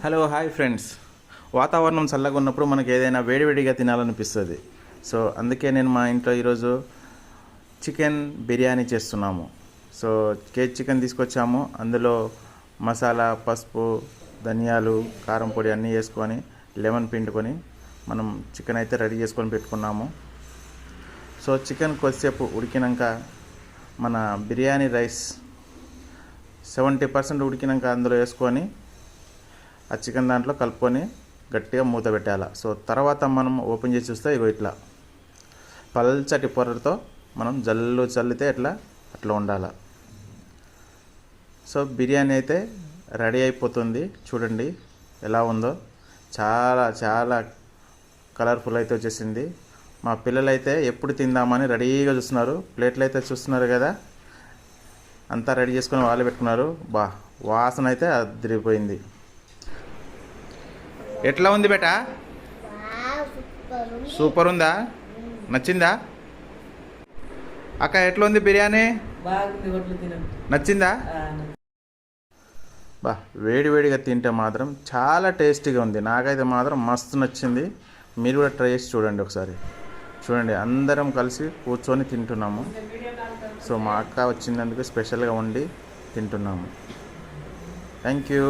Hello hi friends. వాతావరణం చల్లగా ఉన్నప్పుడు మనకి ఏదైనా వేడివేడిగా తినాలనిపిస్తుంది. సో అందుకే నేను మా ఇంట్లో ఈరోజు చికెన్ బిర్యానీ చేస్తున్నాము. సో కేజీ చికెన్ తీసుకొచ్చాము. అందులో మసాలా, పసుపు, ధనియాలు, కారం పొడి అన్నీ వేసుకొని లెమన్ పిండుకొని మనం చికెన్ అయితే రెడీ చేసుకొని పెట్టుకున్నాము. సో చికెన్ కొద్దిసేపు ఉడికినాక మన బిర్యానీ రైస్ 70% ఉడికినాక అందులో వేసుకొని ఆ చికెన్ దాంట్లో కలుపుకొని గట్టిగా మూత పెట్టాలి. సో తర్వాత మనం ఓపెన్ చేసి చూస్తే ఇగో ఇట్లా పల్చటి పొరతో మనం చల్లితే అట్లా ఉండాలి. సో బిర్యానీ అయితే రెడీ అయిపోతుంది. చూడండి ఎలా ఉందో, చాలా చాలా కలర్ఫుల్ అయితే వచ్చేసింది. మా పిల్లలు అయితే ఎప్పుడు తిందామని రెడీగా చూస్తున్నారు. ప్లేట్లు అయితే చూస్తున్నారు కదా, అంతా రెడీ చేసుకొని వాళ్ళు పెట్టుకున్నారు. వాసన అయితే అదిరిపోయింది. ఎట్లా ఉంది బేటా? సూపర్ ఉందా? నచ్చిందా అక్క? ఎట్లా ఉంది బిర్యానీ? నచ్చిందా? వేడి వేడిగా తింటే మాత్రం చాలా టేస్టీగా ఉంది. నాకైతే మాత్రం మస్తు నచ్చింది. మీరు కూడా ట్రై చేసి చూడండి ఒకసారి. చూడండి, అందరం కలిసి కూర్చొని తింటున్నాము. సో మా అక్క వచ్చినందుకు స్పెషల్గా వండి తింటున్నాము. Thank you.